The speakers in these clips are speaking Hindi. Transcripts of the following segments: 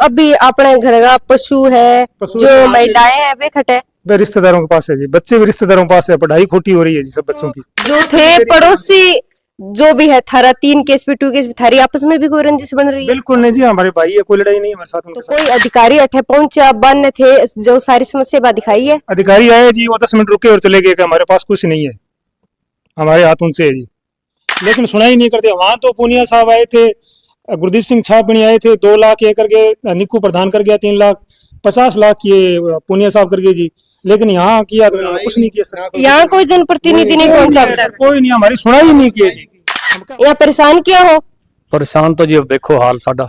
अभी अपने घर का पशु है, जो महिलाएं हैं वे खटे वे रिश्तेदारों के पास है जी, बच्चे भी रिश्तेदारों के पास है, पढ़ाई खोटी हो रही है जी सब बच्चों की। जो थे पड़ोसी जो भी है, थारा 3 केस भी 2 केस भी, थारी आपस में भी कोई रंजिश बन रही है? बिल्कुल नहीं जी, हमारे भाई है, कोई लड़ाई नहीं है हमारे साथ उनके तो साथ। कोई अधिकारी अठे पहुंचे आप बन थे जो सारी समस्या बा दिखाई है? अधिकारी आए जी, वो 10 मिनट रुके और चले गए कि हमारे पास कुछ नहीं है, हमारे हाथ उनसे है जी, लेकिन सुनाई नहीं करते। वहां तो पूनिया साहब आए थे, गुरदीप सिंह छापणी आए थे, 2 लाख ये करके, निक्कू प्रधान कर गया 3 लाख, 50 लाख किए पूनिया साहब करके जी, लेकिन यहाँ किया तो इन्होंने कुछ नहीं किया सर। यहाँ कोई जनप्रतिनिधि नहीं पहुंचा अब तक? कोई नहीं, हमारी सुनाई ही नहीं की जी। यहाँ परेशान क्या हो? परेशान तो जी देखो हाल साडा,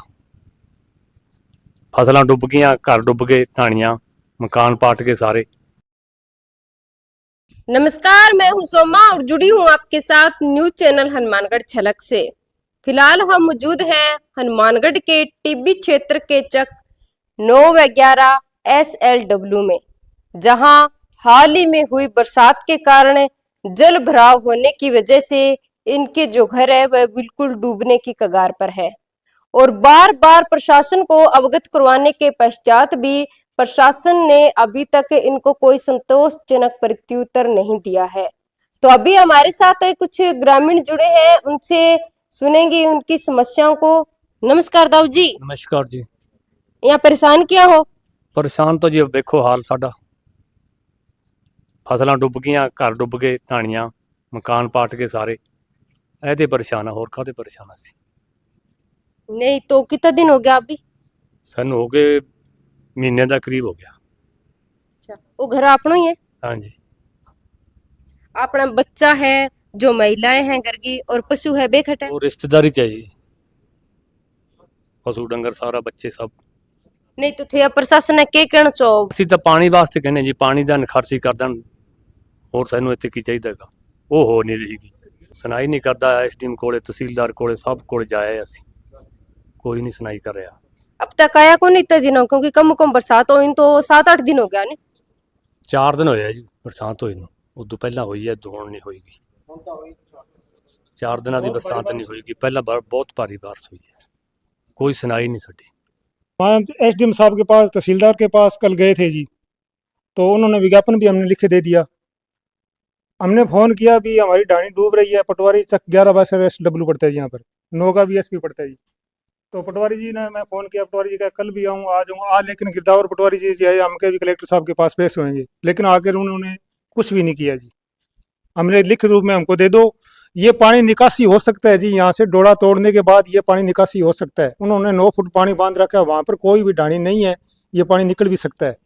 फसलां डुब गईयां, घर डुब गए, ढाणियां मकान पाट गए सारे। नमस्कार, मैं हूं सोमा और जुड़ी हूं आपके साथ न्यूज चैनल हनुमानगढ़ झलक से। फिलहाल हम मौजूद हैं हनुमानगढ़ के टिब्बी क्षेत्र के चक 9 व 11 SLW में, जहां हाल ही में हुई बरसात के कारण जल भराव होने की वजह से इनके जो घर है वह बिल्कुल डूबने की कगार पर है और बार बार प्रशासन को अवगत करवाने के पश्चात भी प्रशासन ने अभी तक इनको कोई संतोषजनक प्रत्युत्तर नहीं दिया है। तो अभी हमारे साथ कुछ ग्रामीण जुड़े हैं, उनसे सुनेंगे उनकी समस्याओं को। नमस्कार दाऊ जी। नमस्कार जी। यहाँ परेशान क्या हो? परेशान तो जी देखो हाल साडा, फसलां डुब गईयां, घर डुब गए, ढाणियां मकान पाट गए सारे। ऐदे परेशान है, होर काहदे परेशान असी? नहीं तो कितना दिन हो गया अभी? सानू हो गए महीने का करीब हो गया। अच्छा, वो घर अपना ही है? हाँ जी। अपना बच्चा है, जो महिलाएं हैं घर की, और पशु है बेखट है? वो रिश्तेदारी चाहिए, पशु डंगर सारा बच्चे सब। नहीं तो थे प्रशासन ने के कहना चाहो? ਅਸੀਂ ਤਾਂ ਪਾਣੀ ਵਾਸਤੇ ਕਹਿੰਦੇ ਜੀ, ਪਾਣੀ ਦਾ ਨਿਖਰਸੀ ਕਰ ਦੇਣ, ਹੋਰ ਸਾਨੂੰ ਇੱਥੇ ਕੀ ਚਾਹੀਦਾਗਾ। ਉਹ ਹੋ ਨਹੀਂ ਰਹੀਗੀ, ਸੁਣਾਈ ਨਹੀਂ ਕਰਦਾ। ਐਸਡੀਐਮ ਕੋਲੇ, ਤਹਿਸੀਲਦਾਰ ਕੋਲੇ, ਸਭ ਕੋਲੇ ਜਾਏ ਅਸੀਂ, ਕੋਈ ਨਹੀਂ ਸੁਣਾਈ ਕਰ ਰਿਹਾ। अब तक आया को नहीं इतना दिनों, क्योंकि कम बरसात हो तो 7-8 दिन हो गया नहीं? 4 ਦਿਨ ਹੋਏ ਆ ਜੀ ਬਰਸਾਤ ਹੋਈ ਨੂੰ, ਉਦੋਂ ਪਹਿਲਾਂ ਹੋਈ ਹੈ, ਉਦੋਂ ਹੁਣ ਨਹੀਂ ਹੋਈਗੀ। 4 ਦਿਨਾਂ ਦੀ ਬਰਸਾਤ ਨਹੀਂ ਹੋਈਗੀ, ਪਹਿਲਾਂ ਬਹੁਤ ਭਾਰੀ ਬਾਰਿਸ਼ ਹੋਈ ਹੈ, कोई सुनाई नहीं साडी। वहाँ SDM साहब के पास, तहसीलदार के पास कल गए थे जी, तो उन्होंने विज्ञापन भी हमने लिख के दे दिया। हमने फ़ोन किया भी हमारी ढाणी डूब रही है, पटवारी चक 11 SLW पड़ता है जी, यहाँ पर 9 का भी SP पड़ता है जी। तो पटवारी जी ने, मैं फ़ोन किया, पटवारी जी का कल भी आऊँ, आ जाऊँ, आज लेकिन गिरदावर पटवारी जी आए, हमके भी कलेक्टर साहब के पास पेश हुएंगे, लेकिन आकर उन्होंने कुछ भी नहीं किया जी। हमने लिखित रूप में हमको दे दो, ये पानी निकासी हो सकता है जी, यहाँ से डोड़ा तोड़ने के बाद ये पानी निकासी हो सकता है। उन्होंने 9 फुट पानी बांध रखा है, वहाँ पर कोई भी ढाणी नहीं है, ये पानी निकल भी सकता है,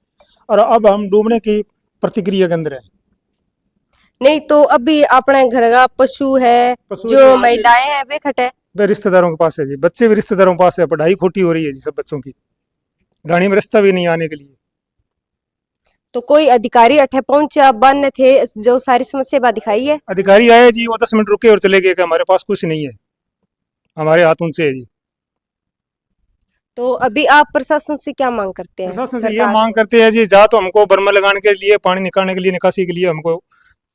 और अब हम डूबने की प्रतिक्रिया के अंदर है। नहीं तो अभी अपने घर का पशु है, जो महिलाएं हैं वे खट है? वे रिश्तेदारों के पास है जी, बच्चे भी रिश्तेदारों के पास है, पढ़ाई खोटी हो रही है जी सब बच्चों की, ढाणी में रास्ता भी नहीं आने के लिए। तो कोई अधिकारी अठे पहुंचे आप बन थे जो सारी समस्या बा दिखाई है? अधिकारी आए जी, वो 10 मिनट रुके और चले गए कि हमारे पास कुछ नहीं है, हमारे हाथ उनसे है जी। तो अभी आप प्रशासन से क्या मांग करते हैं? प्रशासन से ये मांग करते हैं जी, जा तो हमको बर्मा लगाने के लिए, पानी निकालने के लिए, निकासी के लिए हमको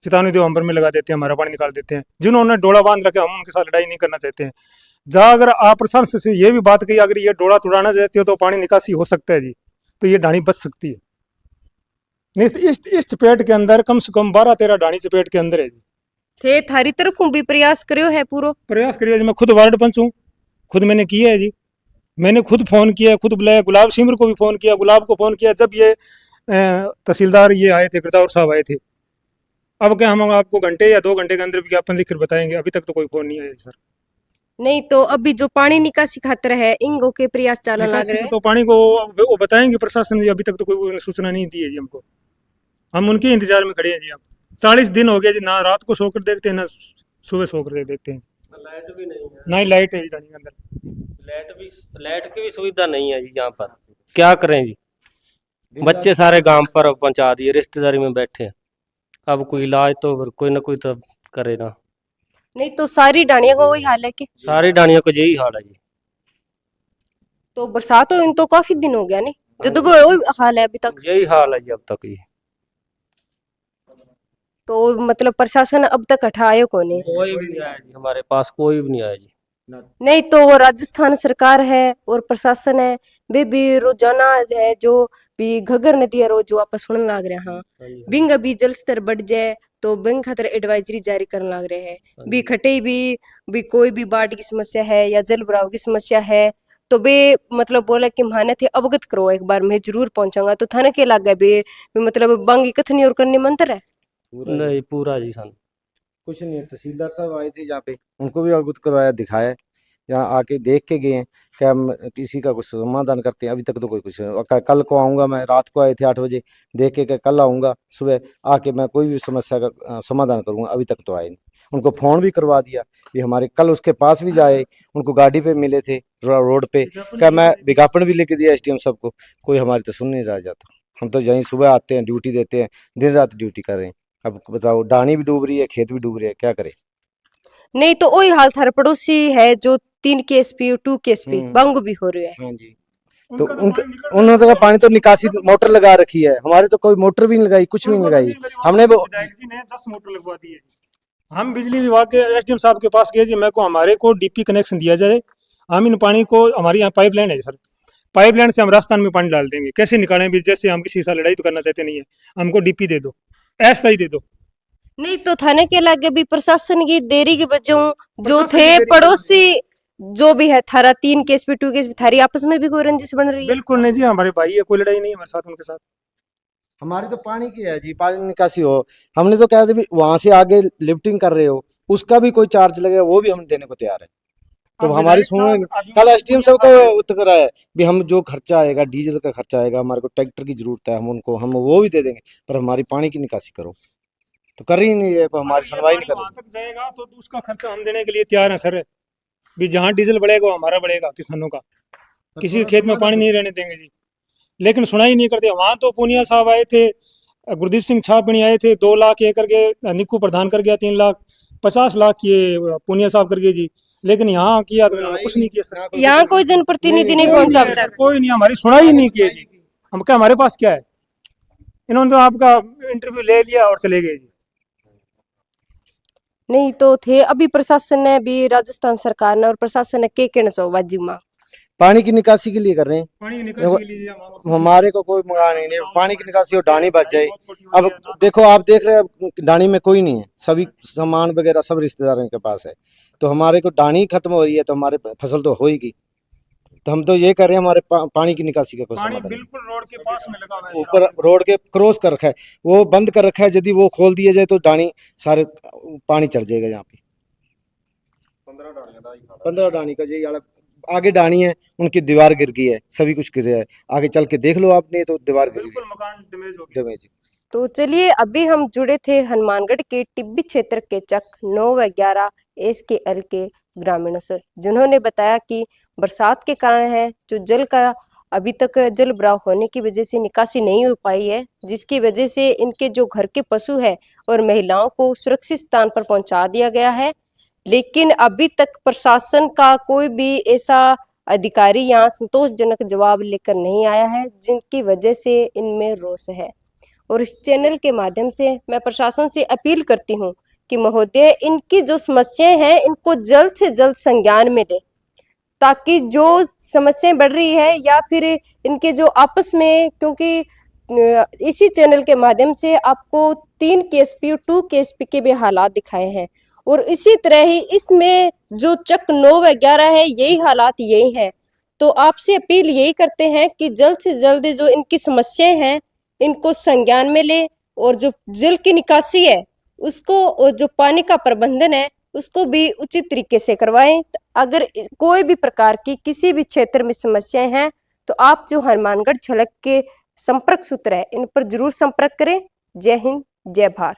चेतावनी दो, हम बर्मे लगा देते हैं, हमारा पानी निकाल देते हैं। जिन्होंने डोड़ा बांध रखे, हम उनके साथ लड़ाई नहीं करना चाहते हैं। जहाँ अगर आप प्रशासन से ये भी बात कही, अगर ये डोड़ा तुड़ाना चाहते हो तो पानी निकासी हो सकता है जी, तो ये ढाणी बच सकती है। नहीं तो इस चपेट के अंदर कम से कम 12-13 ढाणी चपेट के अंदर है जी। थे थारी तरफ भी प्रयास करियो है? पूरा प्रयास करिए जी, मैं खुद वार्ड पंच हूँ, खुद मैंने किया है जी, मैंने खुद फोन किया, खुद बुलाया, गुलाब सिमर को भी फोन किया, गुलाब को फोन किया, जब ये तहसीलदार ये आए थे, गिरदावर साहब आए थे। अब क्या हम आपको घंटे या 2 घंटे के अंदर विज्ञापन लिखकर बताएंगे, अभी तक तो कोई फोन नहीं आया सर। नहीं तो अभी जो पानी निकासी खातर है, इंगो के प्रयास चलने लग रहे हैं तो पानी को वो बताएंगे प्रशासन जी, अभी तक तो कोई सूचना नहीं दी है जी हमको, हम उनके इंतजार में खड़े हैं जी। अब 40 दिन हो गए जी, ना रात को सोकर देखते हैं, ना सुबह सोकर देखते हैं। लाइट भी नहीं है, ना ही लाइट है जी ढाणी के अंदर, लाइट की भी सुविधा नहीं है जी यहाँ पर। क्या करें जी, बच्चे सारे गांव पर पहुंचा दिए, रिश्तेदारी में बैठे हैं। अब कोई इलाज तो कोई ना कोई तो करे ना। नहीं तो सारी डाणियों का वही हाल है कि सारी डाणियों को यही हाल है जी। तो बरसात हो तो काफी दिन हो गया नहीं, जब को वही हाल है अभी तक? यही हाल है जी अब तक ये। तो मतलब प्रशासन अब तक हटायो को नहीं? कोई भी नहीं आया जी, हमारे पास कोई भी नहीं आया जी। नहीं तो वो राजस्थान सरकार है और प्रशासन है, वे भी रोजाना है जो भी घग्गर नदी है रोज वापस सुनने लग रहे हैं। बिंग अभी जल स्तर बढ़ जाए तो बिंग खतर एडवाइजरी जारी करने लग रहे हैं। भी खटे भी कोई भी बाढ़ की समस्या है या जल भराव की समस्या है तो वे मतलब बोला कि माने थे अवगत करो, एक बार मैं जरूर पहुंचाऊंगा। तो थाने के लग गए भी मतलब बांगी कथनी और करनी मंत्र है। नहीं पूरा जी सन कुछ नहीं है, तहसीलदार साहब आए थे यहाँ पे, उनको भी अवगत करवाया, दिखाया, यहाँ आके देख के गए हैं कि हम किसी का कुछ समाधान करते हैं। अभी तक तो कोई कुछ कल को आऊँगा, मैं रात को आए थे 8 बजे, देख के कल आऊँगा सुबह आके मैं कोई भी समस्या का समाधान करूँगा। अभी तक तो आए नहीं। उनको फ़ोन भी करवा दिया कि हमारे कल उसके पास भी जाए, उनको गाड़ी पे मिले थे रोड पे, क्या मैं विज्ञापन भी लेके दिया SDM साहब को, कोई हमारी तो सुन नहीं रहा जाता। हम तो यहीं सुबह आते हैं, ड्यूटी देते हैं, दिन रात ड्यूटी कर रहे हैं। अब बताओ, डानी भी डूब रही है, खेत भी डूब रहे हैं, क्या करें। नहीं तो वही हाल थारा पड़ोसी है जो 3 KSP और 2 KSP बांगो भी हो रहे हैं। हाँ जी, तो उन्होंने तो पानी तो निकासी मोटर लगा रखी है, हमारे तो कोई मोटर भी नहीं लगाई, कुछ भी नहीं लगाई। हमने वो जी ने 10 मोटर लगवा दी है। हम बिजली विभाग के SDM साहब के पास गए जी, मेरे को हमारे को DP कनेक्शन दिया जाए। हम इन पानी को, हमारी यहाँ पाइपलाइन है सर, पाइपलाइन से हम राजस्थान में पानी डाल देंगे। कैसे निकालें भी, जैसे हम किसी से लड़ाई तो करना चाहते नहीं है, हमको DP दे दो, ऐसा ही दे दो। नहीं तो थाने के लागे भी प्रशासन की देरी की वजह जो थे पड़ोसी जो भी है थारा 3 KSP 2 KSP थारी आपस में भी कोई रंजिश बन रही है। बिल्कुल नहीं जी, हमारे भाई है, कोई लड़ाई नहीं है हमारे साथ, उनके साथ। हमारी तो पानी की है जी, पानी निकासी हो। हमने तो कहा था भी वहां से आगे लिफ्टिंग कर रहे हो, उसका भी कोई चार्ज लगेगा, वो भी हम देने को तैयार है। तो हमारी सुनो, कल SDM साहब को उत्तर कराया भी हम जो खर्चा आएगा, डीजल का खर्चा आएगा, हमारे को ट्रैक्टर की जरूरत है, हम वो भी दे देंगे, पर हमारी पानी की निकासी करो। तो कर ही नहीं है, हमारी सुनवाई नहीं कर वहां तक जाएगा तो उसका खर्चा हम देने के लिए तैयार है सर। भी जहाँ डीजल बढ़ेगा वो हमारा बढ़ेगा, किसानों का। किसी के खेत में पानी नहीं रहने देंगे जी, लेकिन सुनाई नहीं करते। वहां तो पूनिया साहब आए थे, गुरदीप सिंह छापणी आए थे, 2 लाख ये करके, निक्कू प्रधान कर गया 3 लाख, 50 लाख ये पूनिया साहब कर गए जी। लेकिन यहाँ किया तो कुछ नहीं किया सर। यहाँ कोई जनप्रतिनिधि नहीं पहुंचा अब तक। कोई नहीं, हमारी सुनाई नहीं की जी। हम क्या, हमारे पास क्या है? इन्होंने तो आपका इंटरव्यू ले लिया और चले गए जी। नहीं तो थे अभी प्रशासन ने भी, राजस्थान सरकार ने और प्रशासन ने के कहना चाहो बाजी माँ पानी की निकासी के लिए कर रहे हैं। पानी की निकासी के लिए हमारे को कोई मंगा नहीं, पानी की निकासी और डानी बच जाए। अब देखो, आप देख रहे हैं डानी में कोई नहीं है, सभी सामान वगैरह सब रिश्तेदारों के पास है। तो हमारे को डानी खत्म हो रही है तो हमारे फसल तो होएगी। तो हम तो ये कर रहे हैं, हमारे पानी की निकासी का कोई पानी समाधान बिल्कुल रोड के पास में लगा हुआ है, ऊपर रोड के क्रॉस कर रखा है, वो बंद कर रखा है। यदि वो खोल दिया जाए तो डानी सारे पानी चढ़ जाएगा। यहाँ पे 15 डानी का जी आगे डानी है, उनकी दीवार गिर गई है, सभी कुछ गिर रहा है। आगे चल के देख लो आपने, तो दीवार गिर बिल्कुल गई, मकान डैमेज हो गया। डैमेज। तो चलिए अभी हम जुड़े थे हनुमानगढ़ के टिब्बी क्षेत्र के चक 9 व 11 SKL के ग्रामीणों से, जिन्होंने बताया कि बरसात के कारण है जो जल का अभी तक जल भराव होने की वजह से निकासी नहीं हो पाई है, जिसकी वजह से इनके जो घर के पशु है और महिलाओं को सुरक्षित स्थान पर पहुंचा दिया गया है। लेकिन अभी तक प्रशासन का कोई भी ऐसा अधिकारी यहाँ संतोषजनक जवाब लेकर नहीं आया है, जिनकी वजह से इनमें रोष है। और इस चैनल के माध्यम से मैं प्रशासन से अपील करती हूँ कि महोदय, इनकी जो समस्याएं हैं इनको जल्द से जल्द संज्ञान में लें, ताकि जो समस्याएं बढ़ रही है या फिर इनके जो आपस में, क्योंकि इसी चैनल के माध्यम से आपको 3 KSP और 2 KSP के भी हालात दिखाए हैं, और इसी तरह ही इसमें जो चक 9 व 11 है यही हालात यही है। तो आपसे अपील यही करते हैं कि जल्द से जल्द जो इनकी समस्याएं हैं इनको संज्ञान में ले, और जो जल की निकासी है उसको और जो पानी का प्रबंधन है उसको भी उचित तरीके से करवाएं। अगर कोई भी प्रकार की किसी भी क्षेत्र में समस्याएं हैं तो आप जो हनुमानगढ़ झलक के संपर्क सूत्र है इन पर जरूर संपर्क करें। जय हिंद, जय भारत।